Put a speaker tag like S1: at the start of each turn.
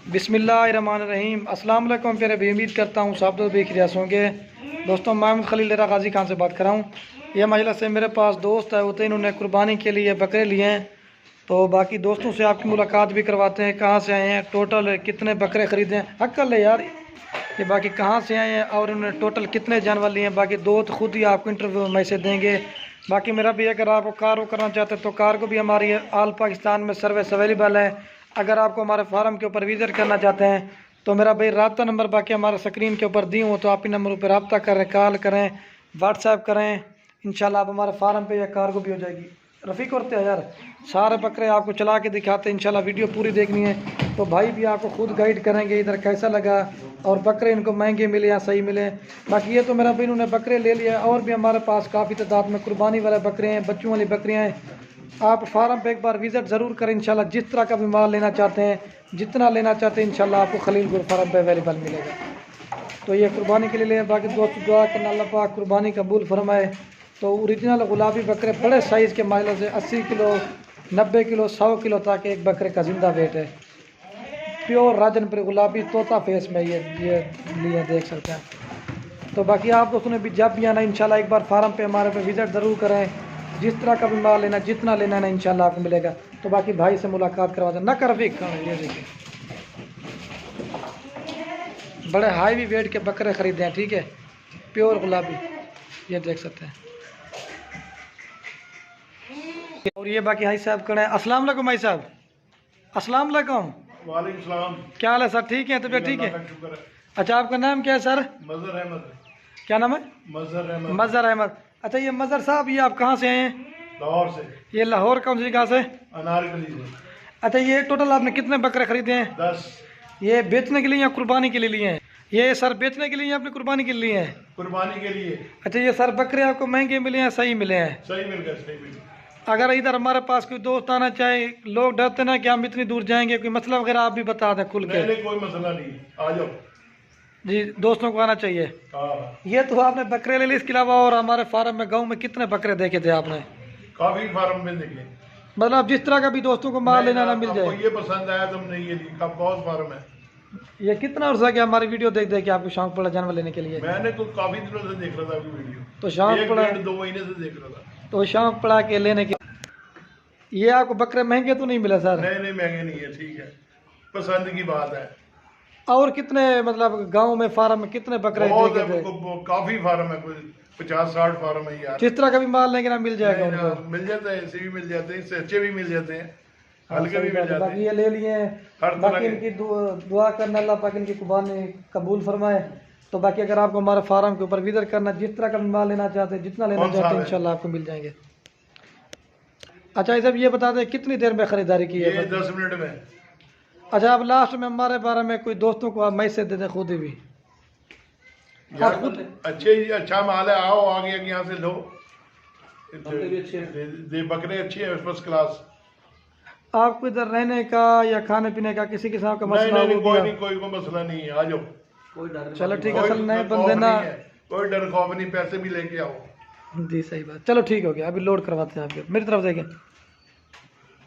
S1: बिस्मिल्लाहिर्रहमानिर्रहीम। अस्सलाम वालेकुम प्यारे भाई, उम्मीद करता हूँ सब दोस्त बेखियास होंगे। दोस्तों, मैं खलील गाजी खान से बात कर रहा हूँ। यह मजलिस से मेरे पास दोस्त है, वो तो इन्होंने कुर्बानी के लिए बकरे लिए हैं। तो बाकी दोस्तों से आपकी मुलाकात भी करवाते हैं, कहाँ से आए हैं, टोटल कितने बकरे ख़रीदे हैं। अक्ल है यार, ये बाकी कहाँ से आए हैं और उन्होंने टोटल कितने जानवर लिए हैं। बाकी दोस्त खुद ही आपको इंटरव्यू में से देंगे। बाकी मेरा भी अगर आपको कार वो करना चाहते हैं तो कार को भी हमारी ऑल पाकिस्तान में सर्विस अवेलेबल है। अगर आपको हमारे फार्म के ऊपर विजिट करना चाहते हैं तो मेरा भाई रब्ता नंबर बाकी हमारे स्क्रीन के ऊपर दी हूँ, तो आप इन नंबरों पर रब्ता करें, कॉल करें, व्हाट्सएप करें। इंशाल्लाह आप हमारे फार्म पे या कार को भी हो जाएगी। रफ़ीक करते हैं यार, सारे बकरे आपको चला के दिखाते हैं। इंशाल्लाह वीडियो पूरी देखनी है तो भाई भी आपको खुद गाइड करेंगे इधर कैसा लगा और बकरे इनको महंगे मिले या सही मिले। बाकी ये तो मेरा भाई इन्होंने बकरे ले लिया, और भी हमारे पास काफ़ी तादाद में कुर्बानी वाले बकरे हैं, बच्चों वाली बकरियाँ हैं। आप फार्म पे एक बार विज़िट ज़रूर करें। इंशाल्लाह जिस तरह का भी माल लेना चाहते हैं, जितना लेना चाहते हैं, इंशाल्लाह आपको खलील गुर फार्म पे अवेलेबल मिलेगा। तो ये कुर्बानी के लिए ले। बाकी दोस्त दुआ करना अल्लाह पाक कुर्बानी कबूल फरमाए। तो ओरिजिनल गुलाबी बकरे बड़े साइज़ के माइल से 80 किलो, 90 किलो, 100 किलो तक एक बकरे का जिंदा वेट है। प्योर राजनपुर गुलाबी तोता फेस में ये लिए देख सकते हैं। तो बाकी आप दोस्तों ने भी जब भी आना इंशाल्लाह एक बार फार्म पे हमारे पे विज़िट ज़रूर करें। जिस तरह का भी माल लेना, जितना लेना है ना, इंशाल्लाह आपको मिलेगा। तो बाकी भाई से मुलाकात करवा दें ना कर भी। ये देखिए बड़े हाई भी वेट के बकरे ख़रीदे हैं, ठीक है, प्योर गुलाबी, ये देख सकते हैं। और ये बाकी हाई साहब खड़े हैं। अस्सलाम वालेकुम भाई साहब। अस्सलाम वालेकुम।
S2: वालेकुम सलाम।
S1: क्या हाल है सर? ठीक है, तबीयत ठीक है? अच्छा, आपका नाम क्या है सर?
S2: मजहर अहमद।
S1: क्या नाम है?
S2: मजहर अहमद।
S1: मजहर अहमद। अच्छा, ये मजहर साहब, ये आप कहाँ से आए हैं?
S2: लाहौर से।
S1: ये लाहौर कौन सी जगह से?
S2: अनारकली से।
S1: अच्छा, ये टोटल आपने कितने बकरे खरीदे हैं?
S2: 10।
S1: ये बेचने के लिए या कुर्बानी के लिए लिए हैं? ये सर बेचने के लिए या अपनी कुर्बानी के लिए हैं?
S2: कुर्बानी के लिए।
S1: अच्छा, ये सर बकरे आपको महंगे मिले हैं, सही मिले हैं?
S2: सही मिल गया, सही मिल गया।
S1: अगर इधर हमारे पास कोई दोस्त आना चाहे, लोग डरते ना कि हम इतनी दूर जाएंगे, कोई मसला वगैरह आप भी बता दें खुल के।
S2: नहीं, कोई मसला नहीं है, आ जाओ
S1: जी, दोस्तों को आना चाहिए।
S2: हाँ।
S1: ये तो आपने बकरे ले लिए, इसके अलावा और हमारे फार्म में गाँव में कितने बकरे देखे थे आपने?
S2: काफी फार्म में देखे।
S1: मतलब जिस तरह का भी दोस्तों को माल लेना ना मिल जाए।
S2: ये पसंद आया तुमने ये लिखा, बहुत फार्म है।
S1: ये कितना अर्सा गया हमारी वीडियो देख देख के आपको शौक पड़ा जानवर लेने के लिए?
S2: मैंने तो काफी दिनों से देख रहा था आपकी वीडियो।
S1: तो शौक पड़ा,
S2: 1-2 महीने से देख रहा था।
S1: तो शौक पड़ा के लेने के। ये आपको बकरे महंगे तो नहीं मिले सर?
S2: नहीं, महंगे नहीं है, ठीक है, पसंद की बात है।
S1: और कितने मतलब गांव में फार्म में कितने बकरे देखे थे?
S2: काफी फार्म है, कोई 50-60 फार्म है यार।
S1: जिस तरह का भी माल लेंगे ना मिल जाएगा उनको।
S2: मिल जाता है, ऐसे भी मिल जाते हैं, इससे अच्छे भी मिल जाते हैं, हल्के भी मिल जाते हैं।
S1: बाकी ये ले लिए हैं। बाकी इनकी दुआ करना अल्लाह पाक इनकी कुर्बानी कबूल फरमाए। तो बाकी अगर आपको हमारे फार्म के ऊपर विजिट करना, जिस तरह का भी माल लेना चाहते हैं, जितना लेना चाहते हैं, इंशाल्लाह आपको मिल जाएंगे। अच्छा, सब ये बता दें कितनी देर में खरीदारी की है?
S2: 10 मिनट में।
S1: अच्छा, आप लास्ट में हमारे बारे में कोई दोस्तों को आप मैसेज दे दें खुद ही भी।
S2: यार खुद अच्छा माल है, आओ आगे यहाँ से लो। बकरे अच्छे हैं, फर्स्ट क्लास।
S1: आपको इधर रहने का या खाने पीने का किसी किस्म का मसला?
S2: नहीं, कोई मसला नहीं है, आ जाओ।
S1: चलो ठीक है, असल नए बंदे ना,
S2: कोई डर खौफ नहीं, पैसे भी लेके आओ।
S1: जी सही बात। चलो ठीक हो गया, अभी लोड करवाते हैं आपके, मेरी तरफ देखें।